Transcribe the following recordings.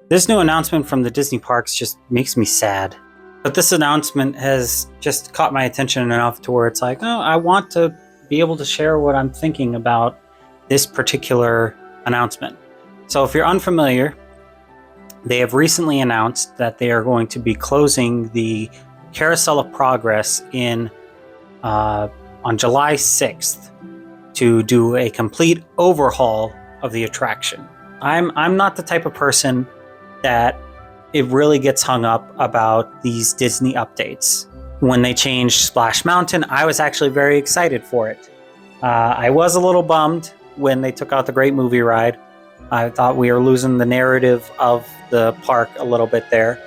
This new announcement from the Disney parks just makes me sad. But this announcement has just caught my attention enough to where it's like, oh, I want to be able to share what I'm thinking about this particular announcement. So if you're unfamiliar, they have recently announced that they are going to be closing the Carousel of Progress on July 6th to do a complete overhaul of the attraction. I'm not the type of person that it really gets hung up about these Disney updates. When they changed Splash Mountain, I was actually very excited for it. I was a little bummed when they took out the Great Movie Ride. I thought we were losing the narrative of the park a little bit there.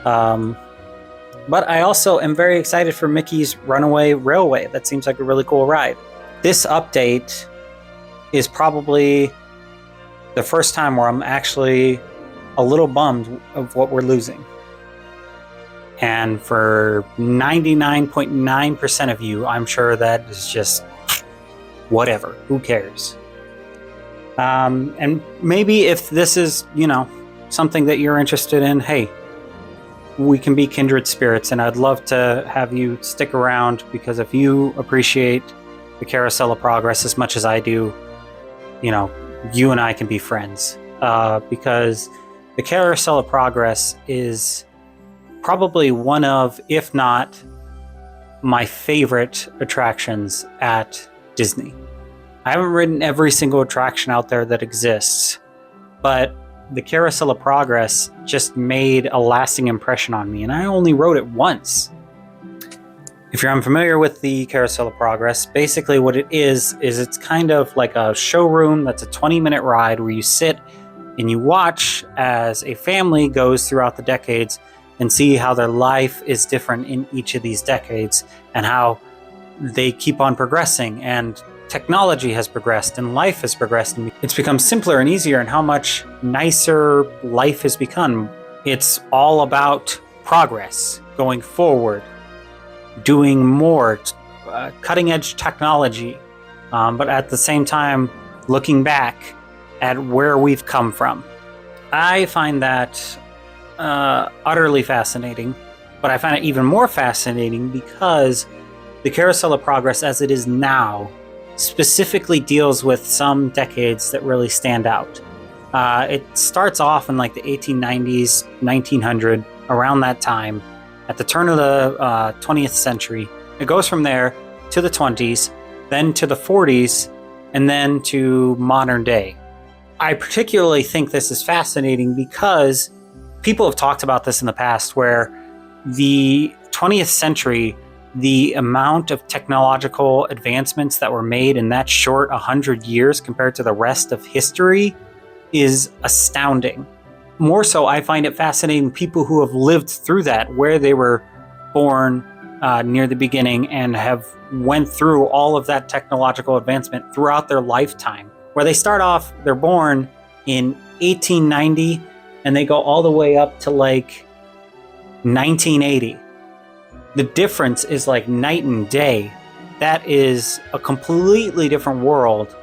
But I also am very excited for Mickey's Runaway Railway. That seems like a really cool ride. This update is probably the first time where I'm actually a little bummed of what we're losing. And for 99.9% of you, I'm sure that is just whatever. Who cares? And maybe if this is, something that you're interested in, hey, we can be kindred spirits, and I'd love to have you stick around, because if you appreciate the Carousel of Progress as much as I do, you and I can be friends. Because the Carousel of Progress is probably one of, if not my favorite attractions at Disney. I haven't ridden every single attraction out there that exists, but the Carousel of Progress just made a lasting impression on me, and I only rode it once. If you're unfamiliar with the Carousel of Progress, basically what it is it's kind of like a showroom that's a 20-minute ride where you sit and you watch as a family goes throughout the decades and see how their life is different in each of these decades and how they keep on progressing, and technology has progressed and life has progressed, and it's become simpler and easier, and how much nicer life has become. It's all about progress, going forward, doing more, cutting edge technology, but at the same time looking back at where we've come from. I find that utterly fascinating, but I find it even more fascinating because the Carousel of Progress as it is now specifically deals with some decades that really stand out. It starts off in like the 1890s, 1900, around that time, at the turn of the 20th century. It goes from there to the 20s, then to the 40s, and then to modern day. I particularly think this is fascinating because people have talked about this in the past, where the 20th century, the amount of technological advancements that were made in that short 100 years compared to the rest of history is astounding. More so, I find it fascinating people who have lived through that, where they were born near the beginning and have went through all of that technological advancement throughout their lifetime. Where they start off, they're born in 1890 and they go all the way up to like 1980. The difference is like night and day. That is a completely different world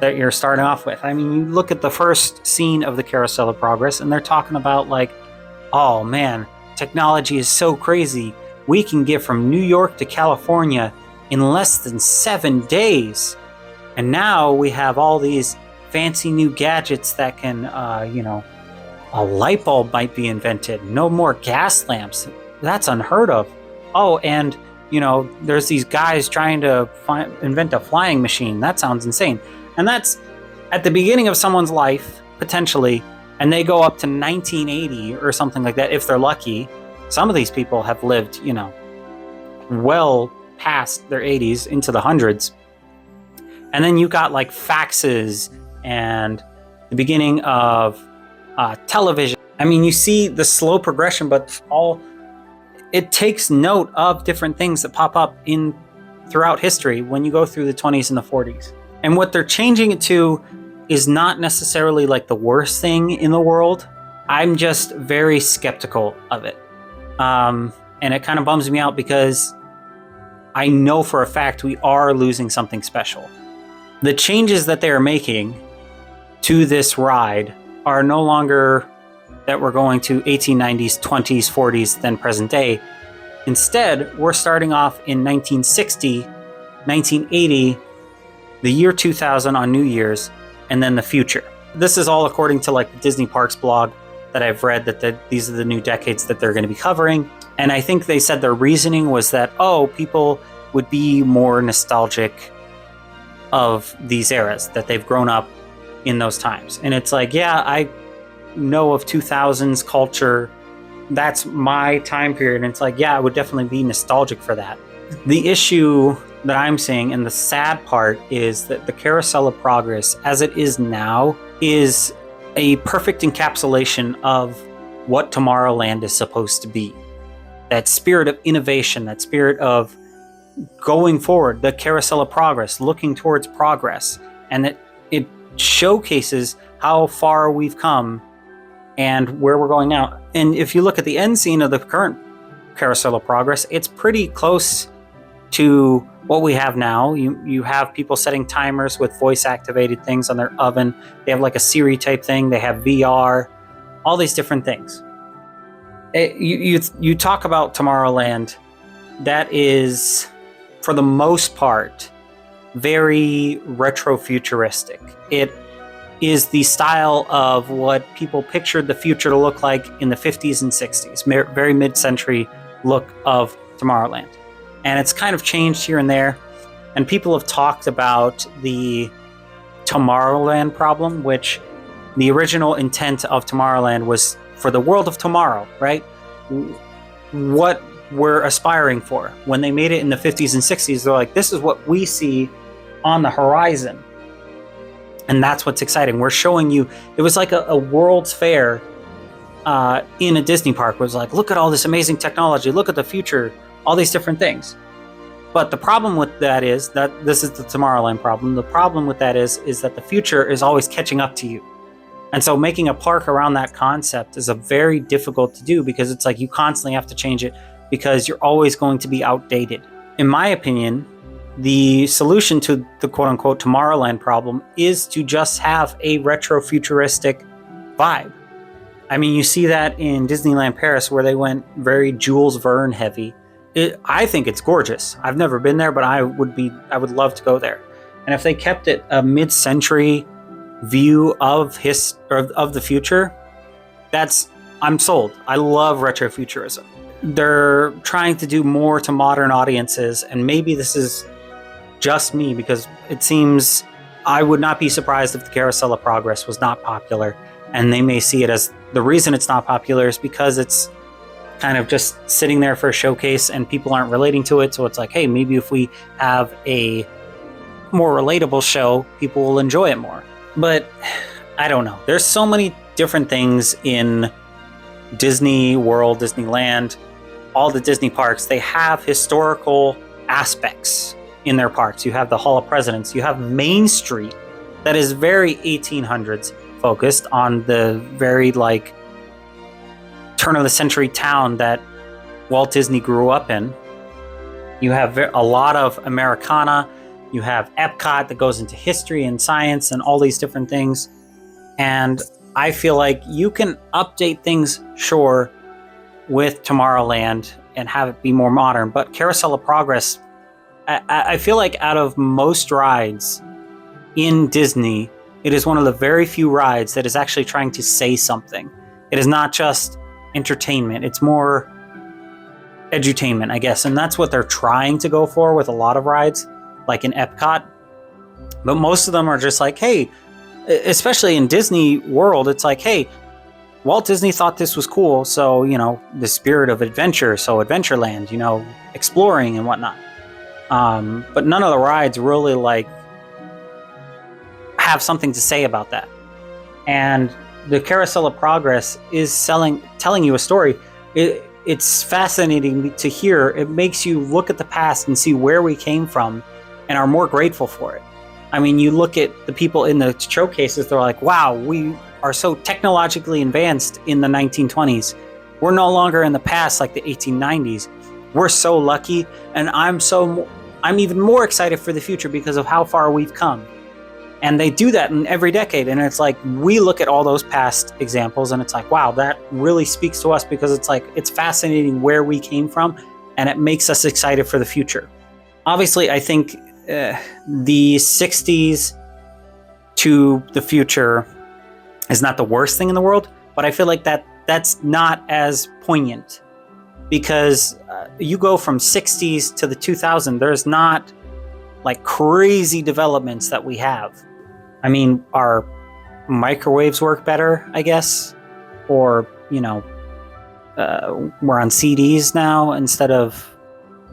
that you're starting off with. I mean, you look at the first scene of the Carousel of Progress and they're talking about like, oh man, technology is so crazy. We can get from New York to California in less than 7 days. And now we have all these fancy new gadgets that can, a light bulb might be invented. No more gas lamps. That's unheard of. Oh, and, there's these guys trying to invent a flying machine. That sounds insane. And that's at the beginning of someone's life, potentially, and they go up to 1980 or something like that, if they're lucky. Some of these people have lived, well past their 80s into the hundreds. And then you've got like faxes and the beginning of television. I mean, you see the slow progression, but it takes note of different things that pop up in throughout history when you go through the 20s and the 40s. And what they're changing it to is not necessarily like the worst thing in the world. I'm just very skeptical of it. And it kind of bums me out because I know for a fact we are losing something special. The changes that they are making to this ride are no longer that we're going to 1890s, 20s, 40s, then present day. Instead, we're starting off in 1960, 1980, the year 2000 on New Year's, and then the future. This is all according to like the Disney Parks blog that I've read, that these are the new decades that they're going to be covering. And I think they said their reasoning was that, people would be more nostalgic of these eras, that they've grown up in those times. And it's like, yeah, I know of 2000s culture. That's my time period. And it's like, yeah, I would definitely be nostalgic for that. The issue that I'm seeing, and the sad part, is that the Carousel of Progress, as it is now, is a perfect encapsulation of what Tomorrowland is supposed to be. That spirit of innovation, that spirit of going forward, the Carousel of Progress, looking towards progress. And it showcases how far we've come and where we're going now. And if you look at the end scene of the current Carousel of Progress, it's pretty close to what we have now. You have people setting timers with voice activated things on their oven. They have like a Siri type thing. They have VR, all these different things. You talk about Tomorrowland, that is, for the most part, very retro-futuristic. It is the style of what people pictured the future to look like in the 50s and 60s, very mid-century look of Tomorrowland. And it's kind of changed here and there. And people have talked about the Tomorrowland problem, which the original intent of Tomorrowland was for the world of tomorrow, right? What we're aspiring for. When they made it in the 50s and 60s, they're like, this is what we see on the horizon. And that's what's exciting. We're showing you, it was like a World's Fair in a Disney park. It was like, look at all this amazing technology, look at the future, all these different things. But the problem with that is that this is the Tomorrowland problem. The problem with that is that the future is always catching up to you. And so making a park around that concept is a very difficult to do, because it's like you constantly have to change it because you're always going to be outdated. In my opinion, the solution to the quote-unquote Tomorrowland problem is to just have a retro-futuristic vibe. I mean, you see that in Disneyland Paris, where they went very Jules Verne heavy. I think it's gorgeous. I've never been there, but I would love to go there. And if they kept it a mid-century view of the future, I'm sold. I love retrofuturism. They're trying to do more to modern audiences, and maybe this is just me, because it seems I would not be surprised if the Carousel of Progress was not popular, and they may see it as the reason it's not popular is because it's kind of just sitting there for a showcase and people aren't relating to it. So it's like, hey, maybe if we have a more relatable show, people will enjoy it more. But I don't know. There's so many different things in Disney World, Disneyland, all the Disney parks. They have historical aspects in their parks. You have the Hall of Presidents. You have Main Street that is very 1800s focused on the very like turn of the century town that Walt Disney grew up in. You have a lot of Americana. You have Epcot that goes into history and science and all these different things. And I feel like you can update things, sure, with Tomorrowland and have it be more modern. But Carousel of Progress, I feel like out of most rides in Disney, it is one of the very few rides that is actually trying to say something. It is not just entertainment. It's more edutainment, I guess. And that's what they're trying to go for with a lot of rides, like in Epcot. But most of them are just like, hey, especially in Disney World, it's like, hey, Walt Disney thought this was cool, so, the spirit of adventure, so Adventureland, exploring and whatnot. But none of the rides really, have something to say about that. And the Carousel of Progress is telling you a story. It's fascinating to hear. It makes you look at the past and see where we came from and are more grateful for it. I mean, you look at the people in the showcases, they're like, wow, we are so technologically advanced in the 1920s. We're no longer in the past like the 1890s. We're so lucky, and I'm even more excited for the future because of how far we've come. And they do that in every decade. And it's like, we look at all those past examples and it's like, wow, that really speaks to us, because it's like, it's fascinating where we came from and it makes us excited for the future. Obviously, I think the 60s to the future is not the worst thing in the world, but I feel like that's not as poignant, because you go from 60s to the 2000s, there's not like crazy developments that we have. I mean, our microwaves work better, I guess, or, you know, we're on CDs now instead of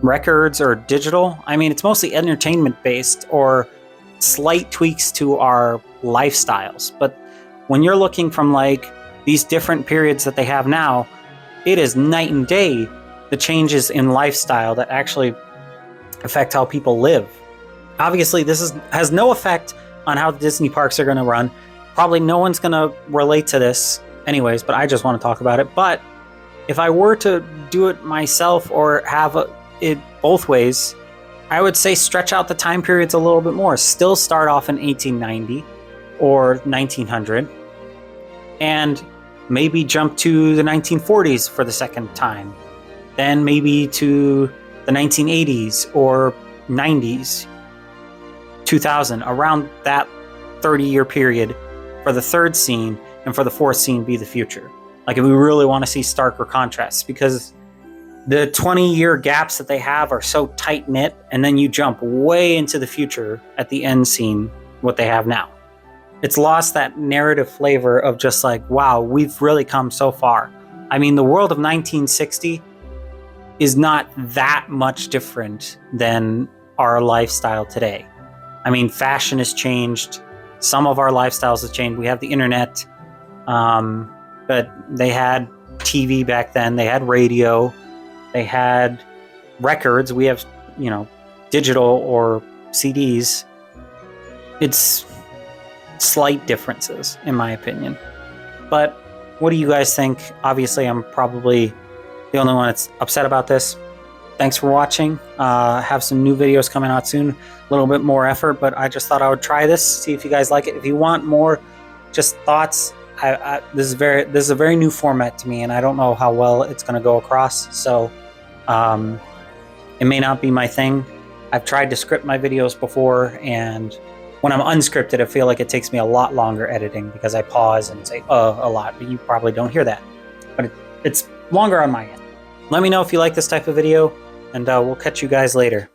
records or digital. I mean, it's mostly entertainment based or slight tweaks to our lifestyles. But when you're looking from like these different periods that they have now, it is night and day, the changes in lifestyle that actually affect how people live. Obviously, this has no effect on how the Disney parks are going to run. Probably no one's going to relate to this anyways, but I just want to talk about it. But if I were to do it myself or have it both ways, I would say stretch out the time periods a little bit more. Still start off in 1890 or 1900 and maybe jump to the 1940s for the second time. Then maybe to the 1980s or 90s. 2000, around that 30-year period for the third scene, and for the fourth scene be the future. Like, if we really want to see starker contrasts, because the 20-year gaps that they have are so tight-knit, and then you jump way into the future at the end scene, what they have now. It's lost that narrative flavor of just like, wow, we've really come so far. I mean, the world of 1960 is not that much different than our lifestyle today. I mean, fashion has changed. Some of our lifestyles have changed. We have the internet, but they had TV back then. They had radio. They had records. We have, you know, digital or CDs. It's slight differences, in my opinion. But what do you guys think? Obviously, I'm probably the only one that's upset about this. Thanks for watching. Have some new videos coming out soon. A little bit more effort, but I just thought I would try this, see if you guys like it. If you want more just thoughts, this is a very new format to me, and I don't know how well it's going to go across. So it may not be my thing. I've tried to script my videos before, and when I'm unscripted, I feel like it takes me a lot longer editing because I pause and say a lot, but you probably don't hear that. But it's longer on my end. Let me know if you like this type of video, and we'll catch you guys later.